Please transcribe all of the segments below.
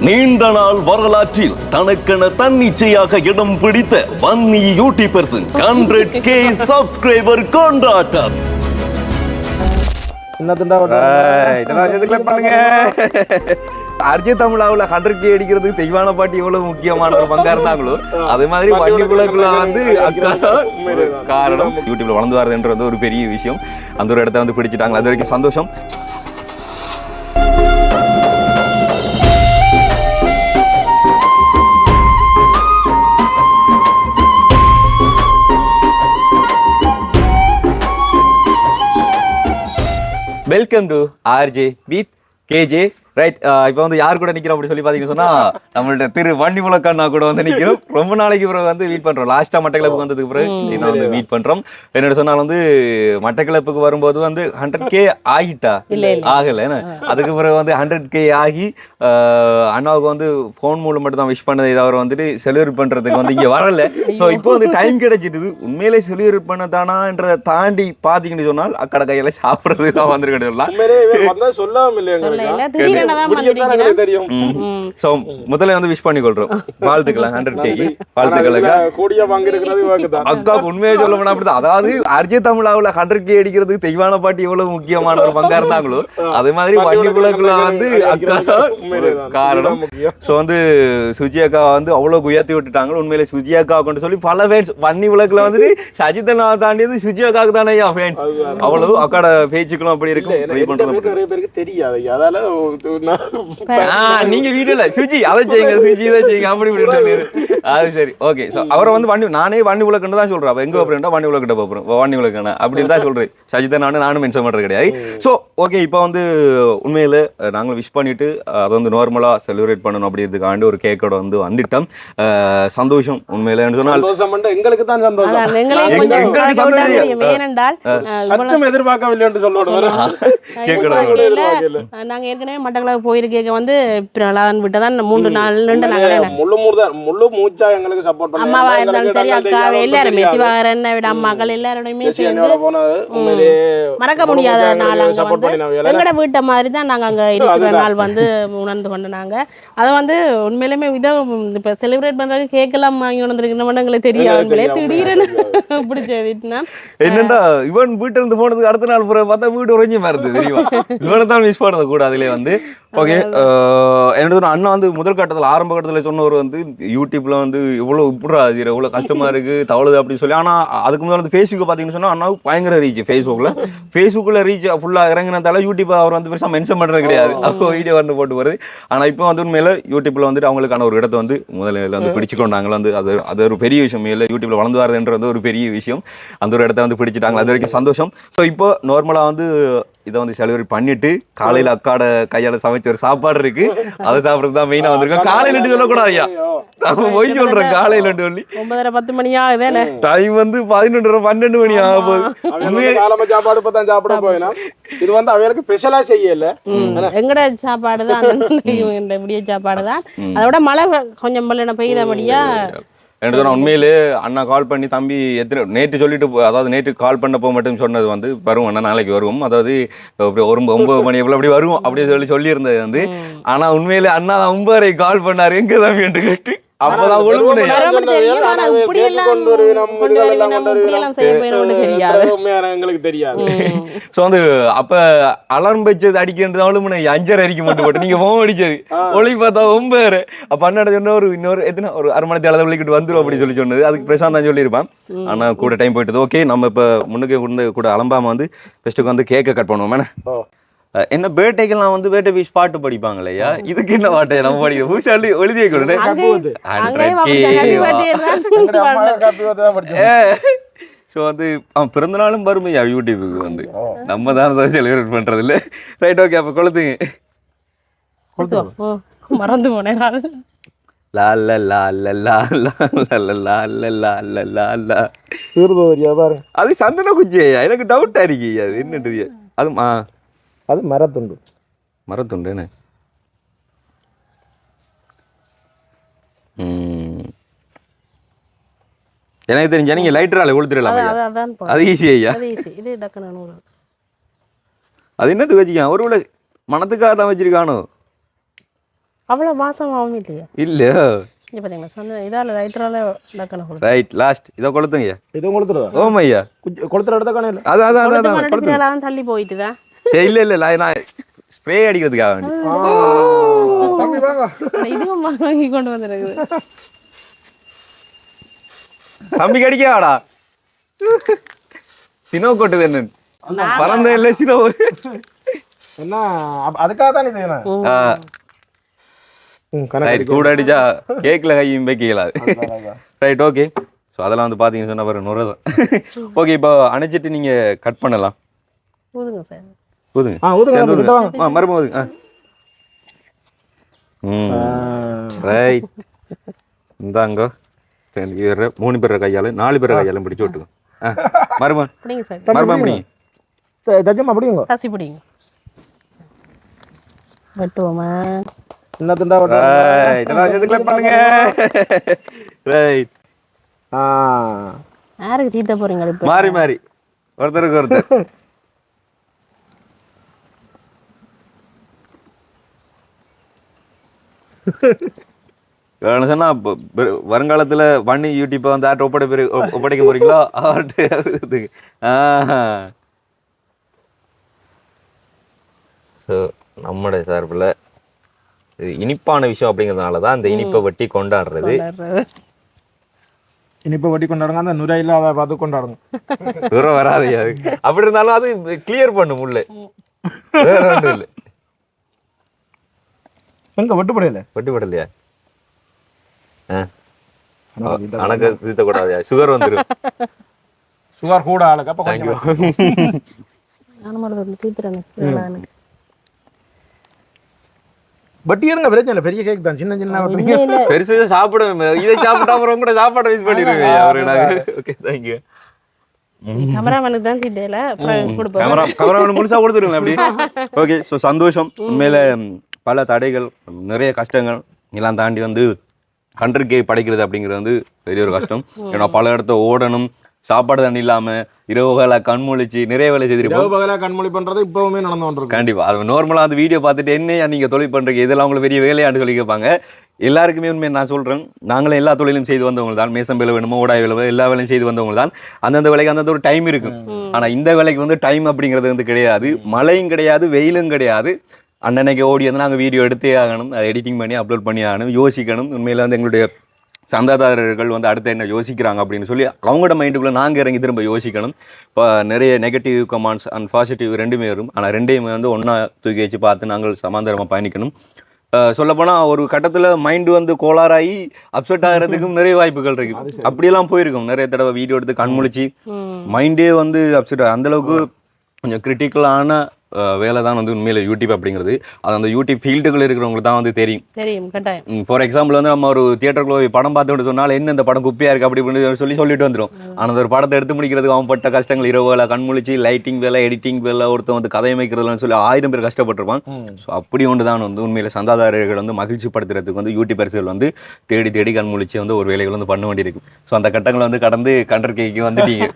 நீண்ட நாள் வரலாற்றில் தனக்கென தன்னிச்சையாக இடம் பிடித்த வன்னி யூடியூபர்ஸ் 100K சப்ஸ்கிரைபர் கொண்டாட்டம். அர்ஜி தமிழாவில் 100K அடிக்கிறதுக்கு தெய்வான பாட்டி எவ்வளவு முக்கியமான ஒரு பங்கா இருந்தாங்களோ அதே மாதிரி வண்டிக்குள்ள வந்து காரணம் யூடியூப்ல வளர்ந்து வரதுன்றது ஒரு பெரிய விஷயம். அந்த ஒரு இடத்த வந்து பிடிச்சிட்டாங்க, அது வரைக்கும் சந்தோஷம். Welcome to RJ with KJ. Right, இப்போ வந்து யார் கூட நிற்கிறோம் அப்படி சொல்லி பார்த்தீங்கன்னு சொன்னால் நம்மள்ட்ட திரு வண்டி முழக்கண்ணா கூட வந்து நிற்கிறோம். ரொம்ப நாளைக்கு பிறகு வந்து மீட் பண்ணுறோம். லாஸ்ட்டாக மட்டக்களப்புக்கு வந்ததுக்கு பிறகு நான் வந்து மீட் பண்ணுறோம். என்னோட சொன்னால் வந்து மட்டக்களப்புக்கு வரும்போது வந்து 100K ஆகிட்டா ஆகலை, அதுக்கு பிறகு வந்து 100K ஆகி அண்ணாவுக்கு வந்து ஃபோன் மூலம் மட்டும் தான் விஷ் பண்ணது. இதை அவர் வந்துட்டு செலிப்ரேட் பண்ணுறதுக்கு வந்து இங்கே வரல. ஸோ இப்போ வந்து டைம் கிடைச்சிட்டு உண்மையிலே செலிப்ரேட் பண்ணதானான்றதை தாண்டி பார்த்தீங்கன்னு சொன்னால் அக்கடை கையில் சாப்பிட்றது தான் வந்துருக்கேன் சொல்லலாம். முதல்ல வந்து விஷ் பண்ணி கொள்றோம். வாழ்த்துக்கலாம் 100K வாழ்த்துக்களுக்கு. அக்காவுக்கு உண்மையை சொல்ல போனா அப்படிதான். அதாவது அர்ஜி தமிழாவில் 100K அடிக்கிறதுக்கு தெய்வான பாட்டி எவ்வளவு முக்கியமான ஒரு பங்கா இருந்தாங்களோ அதே மாதிரி வண்டிக்குள்ள வந்து அக்கா காரணம். ஸோ வந்து சுஜி அக்கா வந்து அவ்வளவு உயர்த்தி விட்டுட்டாங்க. உண்மையிலே சுஜி அக்கா கொண்டு சொல்லி பல ஃபேன்ஸ் வன்னி விளக்குல வந்துட்டு சஜித்தனா தாண்டியது சுஜி அக்காவுக்கு தானே ஃபேன்ஸ். அவ்வளவு அக்காட பேச்சுக்களும் அப்படி இருக்கும். தெரியாது நீங்க வீட்டுல சுஜி அதை செய்யுங்க, சுஜி இதை செய்யுங்க அப்படி அது சரி. ஓகே, ஸோ அவரை வந்து வண்டி நானே வண்டி உலகன்னு தான் சொல்றேன். எங்க போறேன் வண்டி உலகிட்ட போறோம், வண்டி உலகண்ணா அப்படின்னு தான் சொல்றேன். சஜிதா நானும் மென்ஷன் பண்றது கிடையாது. ஸோ ஓகே, இப்போ வந்து உண்மையில நாங்கள் விஷ் பண்ணிட்டு அதை வந்து நார்மலா செலிப்ரேட் பண்ணணும் அப்படின்றதுக்காண்டி ஒரு கேக்கோட வந்து வந்துட்டோம். சந்தோஷம் உண்மையில சொன்னால் எங்களுக்கு தான் சந்தோஷம். எதிர்பார்க்கவில்லை என்று சொல்லணும். நாங்க ஏற்கனவே மட்டக்களப்பு போயிருக்கேன் வந்து விட்டதான் 3 நாள் முழு மூச்சா எங்களுக்கு சப்போர்ட் பண்ணி அம்மாவா இருந்தாலும் சரி, அக்காவை எல்லாருமே திவாகரன் விட அம்மாக்கள் எல்லாரோடையுமே சேர்ந்து மறக்க முடியாத நாள். எங்கட வீட்டை மாதிரி தான் நாங்க அங்க இருக்கிற நாள் வந்து உணர்ந்து கொண்டு நாங்க அதை வந்து உண்மையிலுமே இதை இப்ப செலிப்ரேட் பண்றதுக்கு கேட்கலாம் வாங்கி உணர்ந்துருக்கணும் எங்களுக்கு தெரியாதுங்களே. திடீர்னு பிடிச்சதுன்னா என்னண்டா இவன் வீட்டுல இருந்து போனதுக்கு அடுத்த நாள் பார்த்தா வீடு உறைஞ்சி மாறுது தெரியுமா. இவனை தான் மிஸ் பண்ணது கூட அதுல வந்து. ஓகே, என்னோட அண்ணா வந்து முதல் கட்டத்தில் ஆரம்ப கட்டத்தில் சொன்னவர் வந்து யூடியூப்ல வந்து இவ்வளோ இப்படா அது இவ்வளோ கஷ்டமா இருக்கு தவழுது அப்படின்னு சொல்லி. ஆனால் அதுக்கு முதல்ல வந்து ஃபேஸ்புக் பார்த்தீங்கன்னு சொன்னால் அண்ணாவுக்கு பயங்கர ரீச். ஃபேஸ்புக்கில் ரீச் ஃபுல்லாக இறங்கினதால யூடியூப் அவர் வந்து பெருசாக மென்ஷன் பண்ணுறது கிடையாது. அப்போ வீடியோ வந்து போட்டு வருது. ஆனால் இப்போ வந்து உண்மையில யூடியூப்ல வந்துட்டு அவங்களுக்கான ஒரு இடத்தை வந்து முதல்ல வந்து பிடிச்சிக்கொண்டாங்க. வந்து அது ஒரு பெரிய விஷயம் இல்லை. யூடியூப்ல வளர்ந்து வரதுன்றது ஒரு பெரிய விஷயம். அந்த ஒரு இடத்த வந்து பிடிச்சிட்டாங்க, அது வரைக்கும் சந்தோஷம். ஸோ இப்போ நார்மலாக வந்து இதை வந்து செலிப்ரேட் பண்ணிட்டு காலையில் அக்காட கையால் சமைச்ச ஒரு சாப்பாடு இருக்கு, அதை சாப்பிட்றது தான் மெயினாக வந்திருக்கோம். காலையில் சொல்லக்கூடாது ஐயா, போய் சொல்றேன். காலையில் சொல்லி 9:30-10 மணி ஆகுது. டைம் வந்து 11:30-12 மணி ஆக போகுது. சாப்பாடு இப்போ தான் சாப்பிட போயினா இது வந்து அவைகளுக்கு ஸ்பெஷலா செய்யல. எங்கட சாப்பாடு தான் இப்படியே சாப்பாடு தான். அதோட மழை கொஞ்சம் பெய்தபடியா எனக்கு உண்மையிலே அண்ணா கால் பண்ணி தம்பி நேற்று சொல்லிட்டு, அதாவது நேற்று கால் பண்ணப்போ மட்டும் சொன்னது வந்து வருவோம் அண்ணா நாளைக்கு வருவோம், அதாவது ஒரு 9 மணி எவ்வளோ அப்படி வருவோம் அப்படின்னு சொல்லியிருந்தது வந்து. ஆனால் உண்மையிலே அண்ணா 9:30 கால் பண்ணார் எங்கே தம்பி என்று கேட்டு. அப்பதான் எங்களுக்கு தெரியாது. சோ வந்து அப்ப அலாரம் வச்சது அடிக்கிறது 5:30 அடிக்க மட்டும் போட்டு நீங்க போன் அடிச்சது ஒளி பார்த்தா 9. அப்ப அண்ணாட சொன்ன இன்னொரு எத்தனை ஒரு 1/2 மணி நேரத்தை விளைக்கிட்டு வந்துடும் அப்படி சொன்னது. அதுக்கு பிரசாந்த் தான் சொல்லியிருப்பான். ஆனா கூட டைம் போயிட்டது. ஓகே, நம்ம இப்ப முன்னுக்கு கூட அலம்பாம வந்து ஃபெஸ்ட்டுக்கு வந்து கேக்கை கட் பண்ணுவோம். என்ன பேட்டைக்கெல்லாம் வந்து பேட்டை பீஸ் பாட்டு படிப்பாங்க இல்லையா, இதுக்கு என்ன பாட்டை நம்ம படிக்க பூசாலி எழுதிய கொடுங்க. ஸோ வந்து அவன் பிறந்தநாளும் வறுமையா யூடியூபுக்கு வந்து நம்ம தான் செலிப்ரேட் பண்றது இல்லை. ரைட், ஓகே, அப்போ கொளுத்துங்க. மறந்து போனேன். அது சந்தன குச்சியா? எனக்கு டவுட்டா இருக்கு அது என்னட்டு. அது மரத்துண்டு. மரத்துண்டு எனக்கு தெரிஞ்சா நீங்க லைட்டரால கொளுத்துறலாம். அது ஈஸி ஐயா. அது என்னது வச்சுக்கான்? ஒருவேளை மனத்துக்காக தான் வச்சிருக்கானோ? அவ்வளோ மாசமாகவும் இல்லையா இல்ல இப்போ பார்த்தீங்களா சொன்ன இதால் ரைட்டரால் டக்குன்னு கொடுத்து ரைட் லாஸ்ட் இதை கொளுத்துங்க இதுவும் கொளுத்துருவா ஓம் ஐயா கொளுத்துற இடத்த காணல அது அதான் அதான் அதான் கொளுத்து பின்னாலாம் தள்ளி போயிட்டு தான் சரி இல்ல நான் ஸ்ப்ரே அடிக்கிறதுக்காக வேண்டி தம்பி வாங்க இதுவும் வாங்கி கொண்டு வந்துருக்குது தம்பிக்கு அடிக்காடா சினோ கொட்டுது என்ன பறந்த இல்லை சினோ என்ன அதுக்காக தான் இது ரைட் கூட அடிச்சா கேக்ல கையும் வைக்கலாது ரைட் ஓகே ஸோ அதெல்லாம் வந்து பார்த்தீங்கன்னு சொன்ன பாரு நுரை தான் ஓகே இப்போ அணைச்சிட்டு நீங்க கட் பண்ணலாம் ஊதுங்க சார் ஊதுங்க மறுபடியும் ஊதுங்க ரைட் இந்தாங்க 3 பேர் கையால 4 பேர் கையாலும் பிடிச்சு விட்டுங்க மறுபடியும் பிடிங்க சார் மறுபடியும் பிடிங்க ஜஜ்ஜம்மா அப்படிங்க கசி பிடிங்க வெட்டுவோமா என்ன துண்டா இதெல்லாம் சேர்த்து கிளப் பண்ணுங்க ரைட் யாருக்கு தீட்ட போறீங்க இப்போ மாறி ஒருத்தருக்கு ஒருத்தர் சொன்னா வருங்காலத்துல பண்ணி யூடியூப்பை வந்து ஆட்ட ஒப்படைக்க போறீங்களோ அவர்கிட்ட ஸோ நம்முடைய சார்பில் இனிப்பான விஷயம் அப்படிங்கிறதுனால தான் அந்த இனிப்பை வட்டி கொண்டாடுறது இனிப்பை வட்டி கொண்டாடுங்க அந்த நுரையில அதை பார்த்து கொண்டாடுங்க தூரம் வராது அது அப்படி இருந்தாலும் அது கிளியர் பண்ணும் உள்ள வேற ஒன்றும் இல்லை எங்க வெட்டுப்படையிலையா அணக்க தீர்த்தக்கூடாது சுகர் வந்துடும் சுகர் கூட ஆளுக்கு அப்ப தேங்க்யூ வட்டி இருங்க பிரச்சனை இல்லை பெரிய கேக் தான் சின்ன சின்ன வட்டிங்க பெருசு சாப்பிடுவேன் இதை சாப்பிட்டா அப்புறம் கூட சாப்பாடை மிஸ் பண்ணிடுவேன் அவரு ஓகே தேங்க்யூ கேமராமேனுக்கு தான் தீட்டல கேமராமேன் முழுசா கொடுத்துருங்க அப்படி ஓகே ஸோ சந்தோஷம் உண்மையில பல தடைகள் நிறைய கஷ்டங்கள் எல்லாம் தாண்டி வந்து 100K படைக்கிறது அப்படிங்கிறது வந்து பெரிய ஒரு கஷ்டம் ஏன்னா பல இடத்த ஓடணும் சாப்பாடு தண்ணி இல்லாம இரவு வேலை கண்மொழிச்சு நிறைய வேலை செய்திருப்போம் கண்மொழி பண்றது இப்பவுமே நடந்து கொண்டிருக்கு கண்டிப்பா அது நார்மலா அந்த வீடியோ பார்த்துட்டு என்ன நீங்க தொழில் பண்றீங்க இதெல்லாம் உங்களுக்கு பெரிய வேலையாண்டு சொல்லி கேட்பாங்க எல்லாருக்குமே உண்மையை நான் சொல்றேன் நாங்களும் எல்லா தொழிலும் செய்து வந்தவங்க தான் மேசம் வேலை வேணுமோ ஓடாய் வேலை எல்லா வேலையும் செய்து வந்தவங்க தான் அந்தந்த வேலைக்கு அந்தந்த ஒரு டைம் இருக்கும் ஆனா இந்த வேலைக்கு வந்து டைம் அப்படிங்கிறது வந்து கிடையாது மழையும் கிடையாது வெயிலும் கிடையாது அன்னன்னைக்கு ஓடி வந்து நாங்கள் வீடியோ எடுத்தே ஆகணும் அதை எடிட்டிங் பண்ணி அப்லோட் பண்ணி ஆகணும் யோசிக்கணும் உண்மையில் வந்து எங்களுடைய சந்தாதாரர்கள் வந்து அடுத்து என்ன யோசிக்கிறாங்க அப்படின்னு சொல்லி அவங்களோட மைண்டுக்குள்ளே நாங்கள் இறங்கி திரும்ப யோசிக்கணும் இப்போ நிறைய நெகட்டிவ் கமெண்ட்ஸ் அண்ட் பாசிட்டிவ் ரெண்டுமே வரும் ஆனால் ரெண்டையுமே வந்து ஒன்றா தூக்கி வச்சு பார்த்து நாங்கள் சமாந்தரமாக பயணிக்கணும் சொல்லப்போனால் ஒரு கட்டத்தில் மைண்டு வந்து கோளாறாகி அப்செட் ஆகிறதுக்கும் நிறைய வாய்ப்புகள் இருக்குது அப்படியெல்லாம் போயிருக்கும் நிறைய தடவை வீடியோ எடுத்து கண்முழிச்சு மைண்டே வந்து அப்செட் ஆகும் அந்தளவுக்கு கொஞ்சம் கிரிட்டிக்கலான வேலை தான் வந்து உண்மையில யூடியூப் அப்படிங்கிறது அது அந்த யூடியூப் ஃபீல்டுகள் இருக்கிறவங்களுக்கு தான் வந்து தெரியும் கட்டாயம் ஃபார் எக்ஸாம்பிள் வந்து நம்ம ஒரு தியேட்டருக்குள்ள படம் பார்த்துட்டு சொன்னால் என்ன இந்த படம் குப்பையா இருக்கு அப்படி இப்படின்னு சொல்லிட்டு வந்துடும் ஆனால் ஒரு படத்தை எடுத்து முடிக்கிறதுக்கு அவன் பட்ட கஷ்டங்கள் இரவு வேலை கண்முழிச்சு லைட்டிங் வேலை எடிட்டிங் வேலை ஒருத்தன் வந்து கதை அமைக்கிறதுன்னு சொல்லி 1000 பேர் கஷ்டப்பட்டிருப்பான் ஸோ அப்படி ஒன்று தான் வந்து உண்மையில சந்தாதாரர்கள் வந்து மகிழ்ச்சி படுத்துறதுக்கு வந்து யூடியூபர்ஸ்கள் வந்து தேடி கண்முழிச்சு வந்து ஒரு வேலைகள் வந்து பண்ண வேண்டியிருக்கு ஸோ அந்த கட்டங்களை வந்து கடந்து 100Kக்கு வந்துட்டீங்க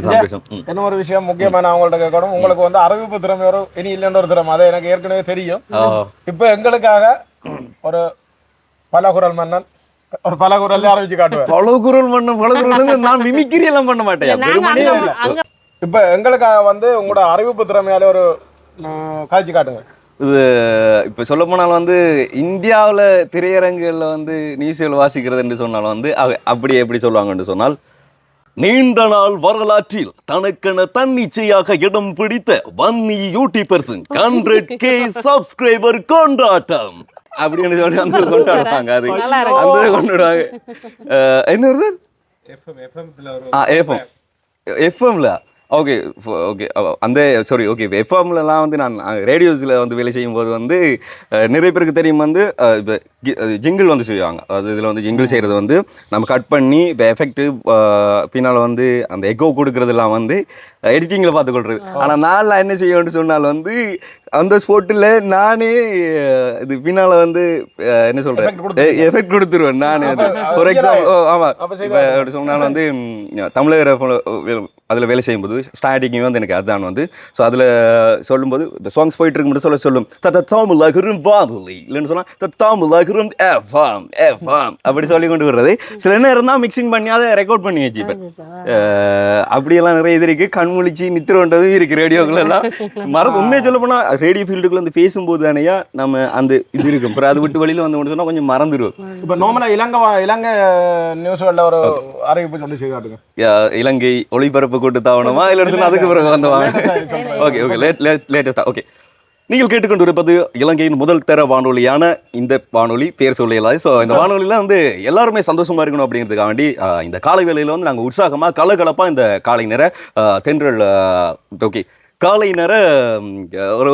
சந்தோஷம். என்ன ஒரு விஷயம் முக்கியமான அவங்கள்ட்ட கேட்கணும் உங்களுக்கு வந்து அறிவிப்பு திறமை ஒரு இனி இல்லைன்ற ஒரு திறமை அதை எனக்கு ஏற்கனவே தெரியும் இப்ப எங்களுக்காக ஒரு பலகுரல் மன்னன் ஒரு பலகுரல் ஆரம்பிச்சு காட்டுவேன் பலகுரல் மன்னன் நான் மிமிக்ரி எல்லாம் பண்ண மாட்டேன் இப்ப எங்களுக்காக வந்து உங்களோட அறிவிப்பு திறமையால ஒரு காட்சி காட்டுங்க இது இப்போ சொல்ல போனாலும் வந்து இந்தியாவில் திரையரங்குகளில் வந்து நியூஸ்கள் வாசிக்கிறது என்று சொன்னாலும் வந்து அப்படி எப்படி சொல்லுவாங்கன்னு சொன்னால் நீண்ட நாள் வரலாற்றில் தனக்கென தன்னிச்சையாக இடம் பிடித்த வன்னி யூடியூபர்ஸ் 100K சப்ஸ்கிரைபர் கொண்டாட்டம் அப்படின்னு சொல்லி அந்த கொண்டாடுவாங்க அது அந்த கொண்டாடுவாங்க என்ன வருது எஃப்எம்ல ஓகே அந்த சாரி ஓகே எஃப்எம்லலாம் வந்து நான் ரேடியோஸில் வந்து வேலை செய்யும்போது வந்து நிறைய பேருக்கு தெரியும் வந்து இப்போ ஜிங்கிள் வந்து செய்வாங்க அது இதில் வந்து ஜிங்கிள் செய்கிறது வந்து நம்ம கட் பண்ணி இப்போ எஃபெக்டிவ் பின்னால் வந்து அந்த எக்கோ கொடுக்குறதுலாம் வந்து எடிட்டிங்கில் பார்த்துக்கொள்றது ஆனால் நான் என்ன செய்யணும்னு சொன்னால் வந்து அந்த ஸ்போர்ட்டில் நானே இது பின்னால் வந்து என்ன சொல்கிறேன் எஃபெக்ட் கொடுத்துருவேன் நான் அது ஃபார் எக்ஸாம்பிள் ஆமாம் இப்போ அப்படி சொன்னால் வந்து தமிழக அதில் வேலை செய்யும்போது ஸ்டார்டிங்கே வந்து எனக்கு அதுதான் வந்து ஸோ அதில் சொல்லும்போது இந்த சாங்ஸ் போயிட்டு இருக்கும்போது சொல்லும் தமிழகரும் வானொலி இல்லைன்னு சொன்னால் தமிழகரும் எஃப்எம் அப்படி சொல்லி கொண்டு வர்றது சில நேரம் தான் மிக்சிங் பண்ணி அதை ரெக்கார்ட் பண்ணி வச்சுப்பேன். அப்படியெல்லாம் நிறைய இது இருக்குது. கண்முழிச்சு நித்திரன்றதும் இருக்குது ரேடியோக்குள்ள எல்லாம் மறந்து உண்மையை சொல்ல போனால் ரேடியோ ஃபீல்டுக்குள்ள வந்து பேசும்போது தானேயா நம்ம அந்த இது இருக்கும். அப்புறம் அது விட்டு வழியில் வந்து சொன்னால் கொஞ்சம் மறந்துடுவோம். இப்போ நார்மலாக இலங்கை நியூஸ்களில் ஒரு அறிவிப்பு சொல்லி செய்தாட்டுங்க. இலங்கை ஒளிபரப்பு கூட்டு தாவணமா இல்லைன்னு சொன்னால் அதுக்கு பிறகு வந்தவாங்க. ஓகே லேட்டஸ்டா. ஓகே, நீங்கள் கேட்டுக்கொண்டிருப்பது இலங்கையின் முதல் தர வானொலியான இந்த வானொலி பேர் சொல்லலாம். ஸோ இந்த வானொலியில் வந்து எல்லாருமே சந்தோஷமா இருக்கணும் அப்படிங்கிறதுக்காக வேண்டி இந்த காலை வேளையில் வந்து நாங்கள் உற்சாகமாக கலகலப்பாக இந்த காலை நேர தென்றல் ஓகே காலை நேர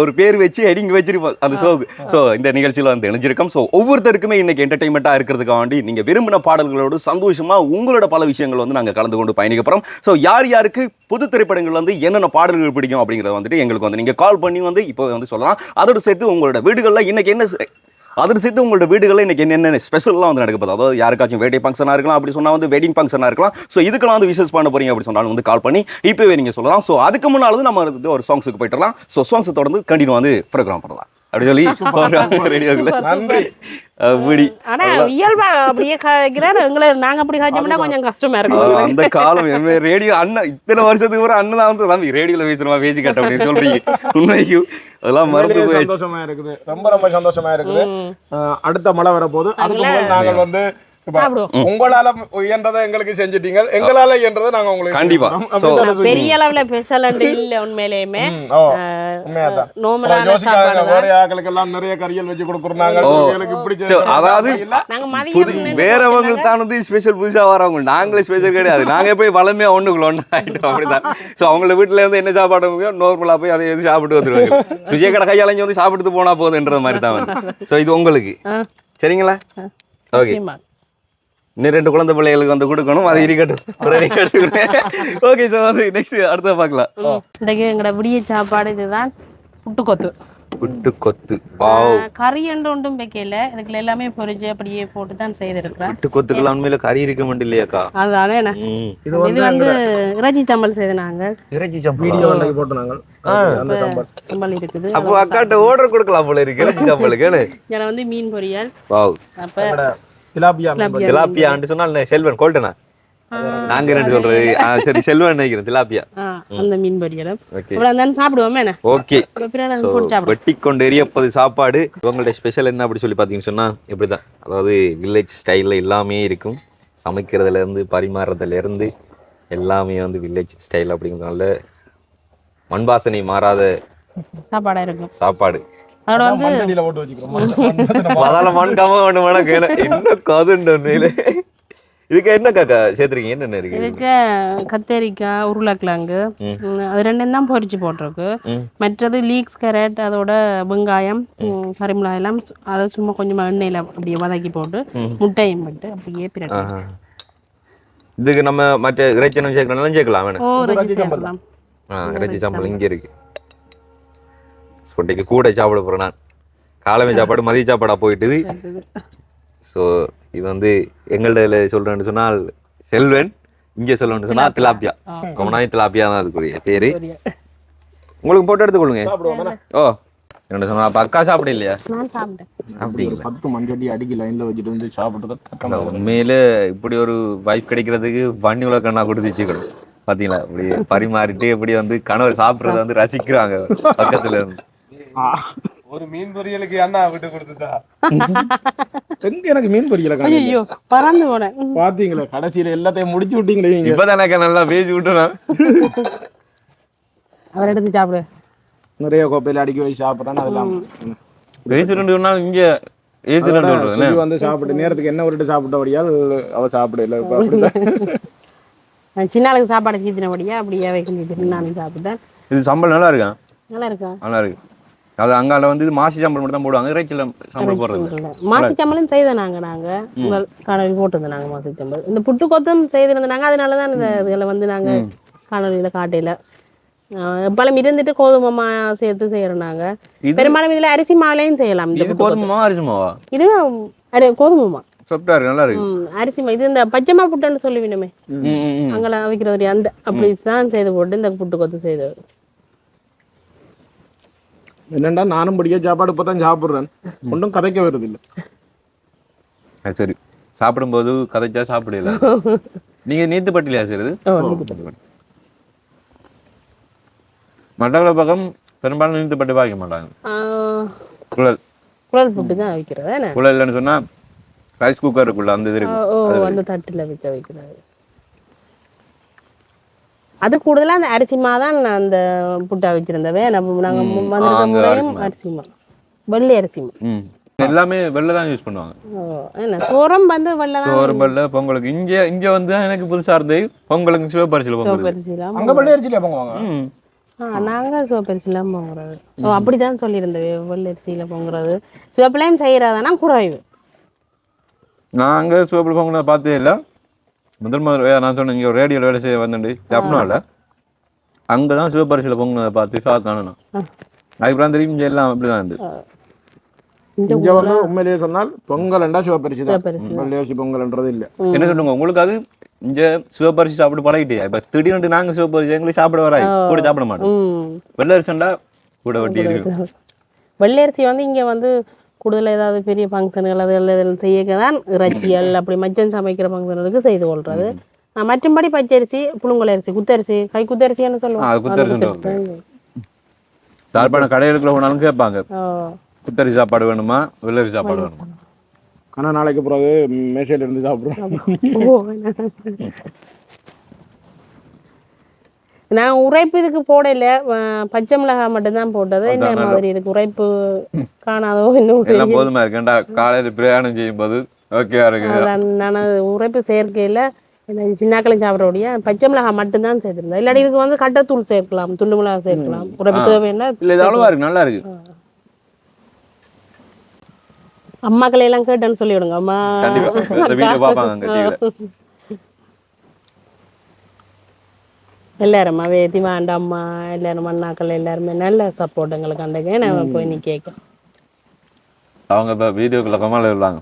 ஒரு பேர் வச்சு ஹெடிங் வச்சிருப்போம் அந்த ஷோக்கு. ஸோ இந்த நிகழ்ச்சியில் வந்து இணைஞ்சிருக்கோம். ஸோ ஒவ்வொருத்தருக்குமே இன்னைக்கு என்டர்டைன்மெண்ட்டாக இருக்கிறதுக்காக வேண்டி நீங்கள் விரும்பின பாடல்களோடு சந்தோஷமாக உங்களோட பல விஷயங்கள் வந்து நாங்கள் கலந்து கொண்டு பயணிக்க போகிறோம். ஸோ யார் யாருக்கு புது திரைப்படங்கள் வந்து என்னென்ன பாடல்கள் பிடிக்கும் அப்படிங்கிறத வந்துட்டு எங்களுக்கு வந்து நீங்கள் கால் பண்ணி வந்து இப்போ வந்து சொல்லலாம். அதோடு சேர்த்து உங்களோட வீடுகளில் இன்னைக்கு என்ன அதோடு சேர்த்து உங்களோட வீடுகளில் இன்றைக்கி என்னென்ன ஸ்பெஷல்லாம் வந்து நடக்கப்போகுது. அதாவது யாருக்காச்சும் வேட்டை ஃபங்க்ஷனாக இருக்கலாம், அப்படி சொன்னால் வந்து வெட்டிங் ஃபங்க்ஷனாக இருக்கலாம். ஸோ இதுக்கெல்லாம் வந்து விசேஷ் பண்ண போகிறீங்க அப்படி சொன்னாலும் வந்து கால் பண்ணி இப்போவே நீங்கள் சொல்லலாம். ஸோ அதுக்கு முன்னால் வந்து நம்ம வந்து ஒரு சாங்ஸுக்கு போய்ட்டுலாம். ஸோ சாங்ஸை தொடர்ந்து கண்டினியூ வந்து ப்ரோக்ராம் பண்ணலாம் அப்படி சொல்லி ரேடியோக்குள்ள அப்படி. ஆனா இயல்பா அப்படியே காய்க்கிறார் எங்களை நாங்க அப்படி காய்ச்சோம்னா கொஞ்சம் கஷ்டமா இருக்கும். அந்த காலம் ரேடியோ அண்ணன் இத்தனை வருஷத்துக்கு ஒரு அண்ணன் தான் வந்து தம்பி ரேடியோல பேசுறமா பேசி கட்ட அப்படின்னு சொல்றீங்க. உண்மைக்கு அதெல்லாம் மறந்து போய் சந்தோஷமா இருக்குது. ரொம்ப சந்தோஷமா இருக்குது. அடுத்த மழை வரப்போகுது. அதுக்கு முதல் நாங்கள் வந்து உங்களால இயன்றதை எங்களுக்கு செஞ்சிட்டீங்க, எங்களால இயன்றதை நாங்க உங்களுக்கு கண்டிப்பா பெரிய அளவுல ஸ்பெஷல் இல்ல. உண்மையிலேயுமே நிறைய கரியல் வச்சு கொடுக்குறாங்க. அதாவது வேறவங்க தான் வந்து ஸ்பெஷல் புதுசா வரவங்க, நாங்களே ஸ்பெஷல் கிடையாது. நாங்க போய் வளமையா ஒண்ணுக்குள்ள ஒண்ணு ஆயிட்டோம் அப்படிதான். சோ அவங்கள வீட்டுல இருந்து என்ன சாப்பாடு முடியும் நார்மலா போய் அதை எது சாப்பிட்டு வந்துருவாங்க. சுஜய கடை கையாளஞ்சு வந்து சாப்பிட்டு போனா போகுதுன்ற மாதிரி தான். சோ இது உங்களுக்கு சரிங்களா? ஓகே, இன்னும் 2 குழந்தை பிள்ளைகளுக்கு வந்து கொடுக்கணும், அது இருக்கட்டும். ஓகே, ஸோ வந்து நெக்ஸ்ட் அடுத்த பார்க்கலாம். இன்றைக்கு எங்களோட விடிய சாப்பாடு இதுதான் புட்டுக்கொத்து. புட்டுக்கொத்து கறி என்று ஒன்றும் வைக்கல, இதுக்குள்ள எல்லாமே பொரிச்சு அப்படியே போட்டு தான் செய்திருக்கிறேன். புட்டுக்கொத்துக்குள்ள உண்மையில கறி இருக்க மாட்டேன் இல்லையாக்கா? அதுதானே இது வந்து இறைச்சி சம்பல் செய்தாங்க. இறைச்சி சம்பல் போட்டுனாங்க சம்பல் இருக்குது. அப்போ அக்காட்ட ஆர்டர் கொடுக்கலாம் போல இருக்கு இறைச்சி சம்பலுக்கு. இதுல வந்து மீன் பொரியல், அப்ப திலாப்பியான்னு சொன்னால் செல்வன் கோல்டனா நாங்க என்ன சொல்றது? சரி செல்வன் நினைக்கிறேன் திலாப்பியா அந்த மீன் பொரியல் சாப்பிடுவோமே. ஓகே, வெட்டி கொண்டு எரியப்பது சாப்பாடு. இவங்களுடைய ஸ்பெஷல் என்ன அப்படி சொல்லி பார்த்தீங்கன்னு சொன்னா இப்படிதான். அதாவது வில்லேஜ் ஸ்டைல்ல எல்லாமே இருக்கும். சமைக்கிறதுல இருந்து பரிமாறுறதுல இருந்து எல்லாமே வந்து வில்லேஜ் ஸ்டைல் அப்படிங்கிறதுனால மண்பாசனை மாறாத சாப்பாடா இருக்கும் சாப்பாடு. அதோட வந்து என்ன காதுண்டு உண்மையில. இதுக்கு என்ன காக்கா சேர்த்துருக்கீங்க? என்னென்ன இருக்கு இதுக்கு? கத்தரிக்காய், உருளைக்கிழங்கு, அது 2 தான் பொரிச்சு போட்டிருக்கு. மற்றது லீக்ஸ், கேரட், அதோட வெங்காயம், கரிமிளகாய் எல்லாம் அதை சும்மா கொஞ்சமா எண்ணெயில அப்படியே வதக்கி போட்டு முட்டையும் போட்டு அப்படியே பிரட்டி. இதுக்கு நம்ம மற்ற இறைச்சி சேர்க்கலாம் சேர்க்கலாம். வேணும் இறைச்சி சாம்பல் இங்கே இருக்கு. சொட்டைக்கு கூட சாப்பிட போகிறேன் நான். காலமே சாப்பாடு மதிய சாப்பாடாக போயிட்டுது. ஸோ இது வந்து எங்கள்ட சொல்கிறேன்னு சொன்னால் செல்வன், இங்கே சொல்லணும்னு சொன்னால் திலாப்பியா. கொமனாய் திலாப்பியா தான் அதுக்குரிய பேர். உங்களுக்கு போட்டு எடுத்துக்கொள்ளுங்க. ஓ என்ன சொன்னா அப்போ அக்கா சாப்பிட இல்லையா? சாப்பிட்டீங்களா? 10 மஞ்சட்டி அடிக்கி லைனில் வச்சுட்டு வந்து சாப்பிட்றது. உண்மையில இப்படி ஒரு வாய்ப்பு கிடைக்கிறதுக்கு வண்டி உலகண்ணா கொடுத்து வச்சுக்கணும். பார்த்தீங்களா இப்படி பரிமாறிட்டு எப்படி வந்து கணவர் சாப்பிட்றத வந்து ரசிக்கிறாங்க பக்கத்துல இருந்து. ஒரு மீன் பொரியலுக்கு அண்ணா விட்டு கொடுத்துட்டா எனக்கு மீன் பொரியல பறந்து போனேன். பாத்தீங்களா கடைசியில எல்லாத்தையும் முடிச்சு விட்டீங்களே. இப்பதான் நல்லா பேசி விட்டுனா அவர் எடுத்து சாப்பிடு. நிறைய கோப்பையில அடிக்கி வச்சு சாப்பிட்றான்னு அதெல்லாம் பேசி 2 நாள் இங்க ஏசி 2 வந்து சாப்பிட்டு நேரத்துக்கு என்ன விட்டு சாப்பிட்டபடியால் அவ சாப்பிடல. சின்ன ஆளுக்கு சாப்பாடு கீத்தினபடியா அப்படியே வைக்க நானும் சாப்பிட்டேன். இது சம்பல் நல்லா இருக்கா? நல்லா இருக்கா? நல்லா இருக்கு. அது அங்கால வந்து மாசி சம்பல் மட்டும் தான் போடுவாங்க, இறைச்சில சம்பல் போடுறது. மாசி சம்பலும் செய்த நாங்க உங்கள் காணொலி போட்டிருந்தோம். நாங்க மாசி சம்பல் இந்த புட்டுக்கொத்தும் செய்திருந்தாங்க. அதனாலதான் இந்த இதில் வந்து நாங்க காணொலியில காட்டையில எப்பளும் இருந்துட்டு கோதுமை மா சேர்த்து செய்யறோம். நாங்க பெரும்பாலும் இதுல அரிசி மாவுலையும் செய்யலாம். இது கோதுமை மாவா அரிசி மாவா? இது கோதுமை மா. சாஃப்டா இருக்கு, நல்லா இருக்கு. அரிசி இது இந்த பச்சைமா புட்டுன்னு சொல்லுவீனமே அங்கெல்லாம் வைக்கிற அந்த அப்படி தான் செய்து போட்டு இந்த புட்டு கொத்து செய்தது. என்னண்டா நானும் பிடிக்க சாப்பாடு இப்போ தான் சாப்பிட்றேன், ஒன்றும் கதைக்க வருது இல்லை. சரி, சாப்பிடும்போது கதைச்சா சாப்பிடல. நீங்க நீத்து பட்டிலையா செய்யறது? மட்டக்களப்பு பக்கம் பெரும்பாலும் நீத்து பட்டி பாய்க்க மாட்டாங்க. குழல் குழல் புட்டு தான் வைக்கிறது. குழல்னு சொன்னா ரைஸ் குக்கருக்குள்ள அந்த இது இருக்கு, அந்த தட்டுல வைக்கிறது. அது கூடுதலா அந்த அரிசிமா தான் அந்த புட்டா வச்சிருந்தவே. நாங்க அரிசிமா, வெள்ளை அரிசிமா எல்லாமே வெள்ளை தான் யூஸ் பண்ணுவாங்க. என்ன சோரம் வந்து வெள்ளை தான். சோறு வெள்ளை பொங்கலுக்கு. இங்க வந்து எனக்கு புதுசா இருந்தது பொங்கலுக்கு சிவப்பரிசியில பொங்கல். அங்க வெள்ளை அரிசியில பொங்குவாங்க. நாங்க சிவப்பரிசிலாம் பொங்குறது. அப்படிதான் சொல்லியிருந்தது, வெள்ளை அரிசியில பொங்குறது. சிவப்பிலையும் செய்யறதானா குறைவு. நாங்க சிவப்பில் பொங்கலை பார்த்தே இல்லை. முதல் நான் சொன்னேன் இங்கே ரேடியோவில் வேலை செய்ய வந்துட்டு ஜப்னாவில் அங்கே தான் சிவப்பரிசியில் பொங்கினதை பார்த்து காணணும். அதுக்கப்புறம் தெரியும் இங்கே எல்லாம் அப்படி தான் இருந்தது. இங்க வந்து உண்மையிலேயே சொன்னால் பொங்கல்ண்டா சிவப்பரிசி தான், வெள்ளை அரிசி பொங்கல்ன்றது இல்லை. என்ன சொல்லுங்க, உங்களுக்கு அது இங்கே சிவப்பரிசி சாப்பிட்டு பழகிட்டே. இப்போ திடீர்னு நாங்கள் சிவப்பரிசி எங்களுக்கு சாப்பிட வராது, கூட சாப்பிட மாட்டோம். வெள்ளை அரிசிண்டா கூட வட்டி இருக்கு. வெள்ளை அரிசி வந்து இங்கே வந்து கூடுதல் ஏதாவது பெரிய ஃபங்க்ஷனுகள் அது எல்லாம் செய்ய தான் இறைச்சியல் அப்படி மச்சன் சமைக்கிற ஃபங்க்ஷனுக்கு செய்து கொள்றது. மற்றும்படி பச்சரிசி, புழுங்கல் அரிசி, குத்தரிசி, கை குத்தரிசின்னு சொல்லுவாங்க. யாழ்ப்பாண கடைகளுக்குள்ள போனாலும் கேட்பாங்க, குத்தரி சாப்பாடு வேணுமா வெள்ளரி சாப்பாடு வேணுமா? ஆனால் நாளைக்கு பிறகு மேசையில இருந்து சாப்பிடுறோம். நான் உரைப்பு இதுக்கு போடல, பச்சை மிளகாய் மட்டும்தான் போட்டது. என்ன மாதிரி இருக்கு உரைப்பு காணாதோ இன்னும் போதுமா இருக்கேன்டா. காலையில் பிரயாணம் செய்யும் போது ஓகேவா இருக்கு. நான் உரைப்பு சேர்க்கையில சின்னாக்களும் சாப்பிடக்கூடிய பச்சை மிளகாய் மட்டும்தான் சேர்த்துருந்தேன். இல்லாட்டி இதுக்கு வந்து கட்டத்தூள் சேர்க்கலாம், துண்டு மிளகாய் சேர்க்கலாம். உரைப்பு தேவைன்னா இல்லை, இது அவ்வளவா இருக்கு, நல்லா இருக்கு. அம்மாக்களை எல்லாம் கேட்டேன்னு சொல்லி விடுங்க. அம்மா எல்லாரும் வேதி வாண்ட அம்மா எல்லாரும் அண்ணாக்கள் எல்லாருமே நல்ல சப்போர்ட் எங்களுக்கு. அன்றைக்கு நான் போய் நீ கேட்க அவங்க இப்போ வீடியோக்குள்ள கமால விடுவாங்க.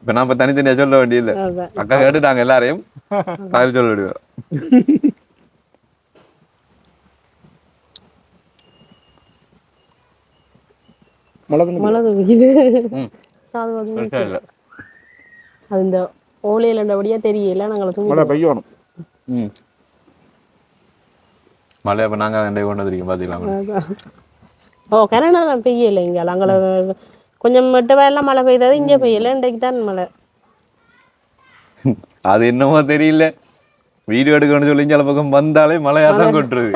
இப்போ நான் இப்போ தனித்தனியாக சொல்ல வேண்டியதில்லை, அக்கா கேட்டுட்டாங்க எல்லாரையும் சொல்ல விடுவேன். அது இந்த ஓலையிலண்டபடியா தெரியல. நாங்கள் மழை இப்போ நாங்கள் ரெண்டே கொண்டு வந்துருக்கோம் பார்த்தீங்களா? ஓ கனடா பெய்யல இங்கே. அங்கே கொஞ்சம் மெட்டவாயெல்லாம் மழை பெய்தது, இங்கே பெய்யல. இன்றைக்கு தான் மழை. அது என்னமோ தெரியல, வீடியோ எடுக்கணும்னு சொல்லி சில பக்கம் வந்தாலே மழையாக தான் கொட்டுருது.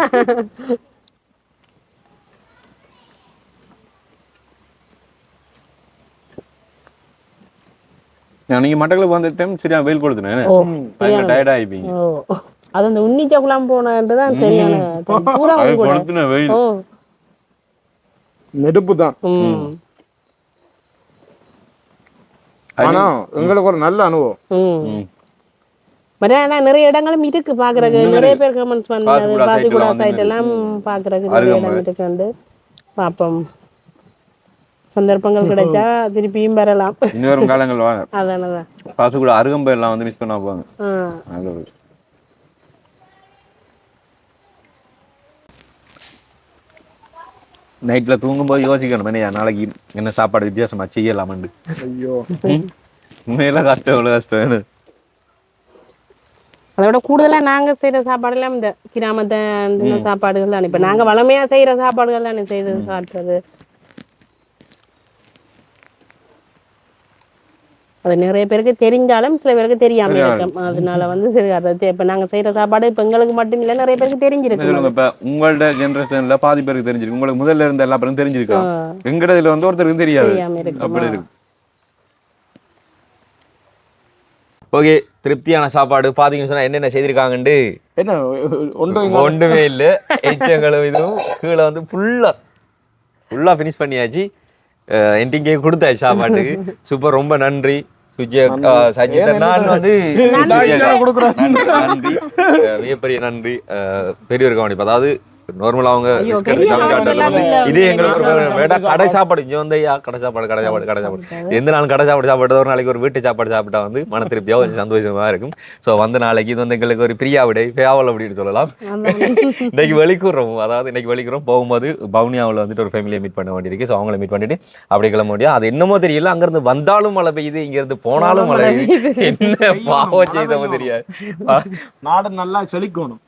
நீங்க மட்டக்களப்பு வந்த டைம் சரியா வெயில் கொடுத்துனேன், டயர்ட் ஆயிப்பீங்க. அது அந்த உன்னிச்சக்குலாம் போனதுதான் சரியான வெயில், நெருப்பு தான். ஆனா எங்களுக்கு ஒரு நல்ல அனுபவம். நிறைய இடங்களும் இருக்கு பாக்குறதுக்கு. நிறைய பேர் கமெண்ட்ஸ் பண்ணது பாசிகுடா சைட் எல்லாம் பாக்குறதுக்கு நிறைய இடம் இருக்கு. பாப்போம், சந்தர்ப்பங்கள் கிடைச்சா திருப்பியும் வரலாம். இன்னொரு காலங்கள் வாங்க. அதானதான் பாசிகுடா அருகம்பை எல்லாம் வந்து மிஸ் பண்ண போவாங்க. நைட்ல தூங்கும்போது யோசிக்கணும், நாளைக்கு என்ன சாப்பாடு வித்தியாசமா செய்யலாமண்டு. ஐயோ உண்மையெல்லாம் கஷ்டம், எவ்வளவு கஷ்டம். அதை விட கூடுதலா நாங்க செய்யற சாப்பாடு எல்லாம் இந்த கிராமத்தை சாப்பாடுகள் தான். இப்ப நாங்க வளமையா செய்யற சாப்பாடுகள் தானே செய்து காட்டுறது. அது நிறைய பேருக்கு தெரிஞ்சாலும் சில பேருக்கு தெரியாம இருக்கும். அதனால வந்து சரி, அதை இப்ப நாங்க செய்யற சாப்பாடு இப்ப எங்களுக்கு மட்டும் இல்ல, நிறைய பேருக்கு தெரிஞ்சிருக்கு. இப்ப உங்களோட ஜெனரேஷன்ல பாதி பேருக்கு தெரிஞ்சிருக்கு, உங்களுக்கு முதல்ல இருந்த எல்லா பேரும் தெரிஞ்சிருக்கோம். எங்கடதுல வந்து ஒருத்தருக்கு தெரியாது, அப்படி இருக்கு. ஓகே, திருப்தியான சாப்பாடு பாத்தீங்கன்னு சொன்னா என்னென்ன செய்திருக்காங்கன்னு என்ன ஒன்றுமே இல்லை. எச்சங்களும் இதுவும் கீழே வந்து ஃபுல்லா ஃபினிஷ் பண்ணியாச்சு. என்டிங்கே கொடுத்தாச்சு சாப்பாட்டுக்கு. சூப்பர், ரொம்ப நன்றி சஜித். நான் வந்து நன்றி, மிகப்பெரிய நன்றி. பெரியவர் கவனிப்பு, அதாவது நார்மலா அவங்க risk எடுத்து சாமி காட்டுறது வந்து இதே எங்களுக்கு ஒரு வேடா கடை சாப்பாடு இங்க வந்து கடை சாப்பாடு எந்த நாளும் கடை சாப்பாடு சாப்பிட்டது ஒரு நாளைக்கு ஒரு வீட்டு சாப்பாடு சாப்பிட்டா வந்து மன திருப்தியா கொஞ்சம் சந்தோஷமா இருக்கும். ஸோ வந்து நாளைக்கு இது வந்து எங்களுக்கு ஒரு பிரியா விடை பேவல் அப்படின்னு சொல்லலாம். இன்னைக்கு வெளிக்கூறோம், அதாவது இன்னைக்கு வெளிக்கூறோம் போகும்போது பவுனியாவில் வந்துட்டு ஒரு ஃபேமிலியை மீட் பண்ண வேண்டியிருக்கு. ஸோ அவங்கள மீட் பண்ணிட்டு அப்படி கிளம்ப முடியும். அது என்னமோ தெரியல, அங்கிருந்து வந்தாலும் மழை பெய்யுது, இங்க இருந்து போனாலும் மழை பெய்யுது. என்ன பாவம் செய்தமோ தெரியாது. நாடு நல்லா செழிக்கணும்.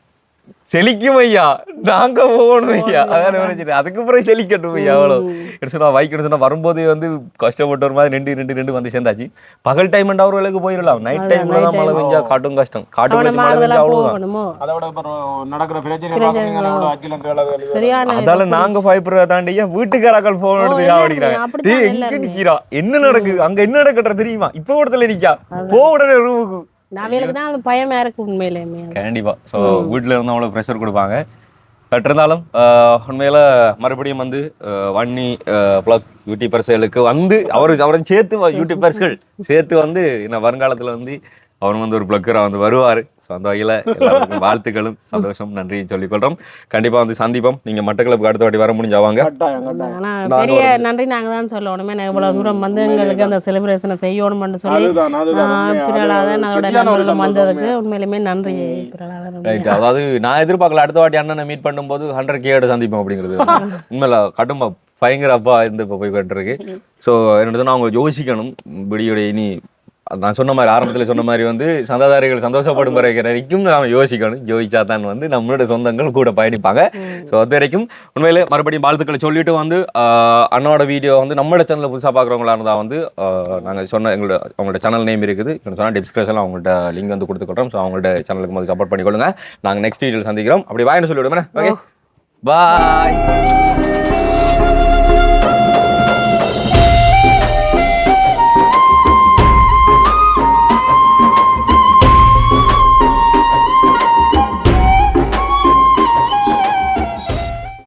செழிக்கும் ஐயா, நாங்க போகணும் ஐயா, அதான் அதுக்கு பிறகு செழிக்கட்டும் ஐயா. அவ்வளவு சொன்னா வைக்கணும் சொன்னா வரும்போது வந்து கஷ்டப்பட்டு ஒரு மாதிரி ரெண்டு வந்து சேர்ந்தாச்சு. பகல் டைம் அவர் வேலைக்கு போயிடலாம், நைட் டைம்ல தான் மழை பெஞ்சா காட்டும் கஷ்டம். காட்டும் மழை பெஞ்சா அவ்வளவுதான். நடக்கிற பிரச்சனை அதால நாங்க பயப்படுறத தாண்டியா வீட்டுக்காரர்கள் போன் எடுத்து அப்படிங்கிறாங்க. எங்க நிக்கிறா, என்ன நடக்குது அங்க, என்ன நடக்கற தெரியுமா, இப்ப இடத்துல நிக்கா, போ உடனே ரூமுக்கு. நாவேலுக்கு தான் அது பயமா இருக்கு உண்மையிலேயே. கண்டிப்பா. ஸோ வீட்டில் இருந்து அவ்வளோ ப்ரெஷர் கொடுப்பாங்க. பட் இருந்தாலும் உண்மையில மறுபடியும் வந்து வன்னி ப்ளாக் யூடியூபர்ஸ்களுக்கு வந்து அவரை சேர்த்து யூடியூபர்ஸ்கள் சேர்த்து வந்து என்ன வருங்காலத்தில் வந்து அவரும் வந்து ஒரு பிளக்கராக வந்து வருவார். ஸோ அந்த வகையில் எல்லாருக்கும் வாழ்த்துக்களும் சந்தோஷம் நன்றியும் சொல்லிக்கொள்கிறோம். கண்டிப்பாக வந்து சந்திப்போம். நீங்கள் மட்டக்களப்புக்கு அடுத்த வாட்டி வர முடிஞ்சாவாங்க. ஆனால் பெரிய நன்றி நாங்கள் தான் சொல்லணுமே, இவ்வளோ தூரம் வந்து எங்களுக்கு அந்த செலிப்ரேஷனை செய்யணும்னு சொல்லி பிறலாதான் அதோட நண்பர்கள் வந்ததுக்கு உண்மையிலுமே நன்றி. ரைட், அதாவது நான் எதிர்பார்க்கல அடுத்த வாட்டி அண்ணனை மீட் பண்ணும்போது 100K சந்திப்போம் அப்படிங்கிறது. உண்மையில கடுமை பயங்கர அப்பா இருந்து இப்போ போய் கட்டுருக்கு. ஸோ என்னது அவங்க யோசிக்கணும் விடியோட இனி நான் சொன்ன மாதிரி ஆரம்பத்தில் சொன்ன மாதிரி வந்து சந்தாதாரிகள் சந்தோஷப்படும் வரைக்கும் நாம யோசிக்கணும். யோசிச்சா தான் வந்து நம்மளோட சொந்தங்கள் கூட பயணிப்பாங்க. ஸோ அது வரைக்கும் உண்மையிலே மறுபடியும் வாழ்த்துக்களை சொல்லிட்டு வந்து அண்ணாவோட வீடியோ வந்து நம்மளோட சேனலில் புதுசாக பார்க்குறவங்களா இருந்தால் வந்து நாங்கள் சொன்ன அவங்களோட சேனல் நேம் இருக்குது, சொன்னால் டிஸ்கிரிப்ஷனில் அவங்கள்ட்ட லிங்க் வந்து கொடுத்துக்கிறோம். ஸோ அவங்கள்ட்ட சேனலுக்கு வந்து சப்போர்ட் பண்ணிக்கொள்ளுங்க. நாங்கள் நெக்ஸ்ட் வீடியோவில் சந்திக்கிறோம். அப்படி வாய்னு சொல்லிவிடுமே. ஓகே, பாய்.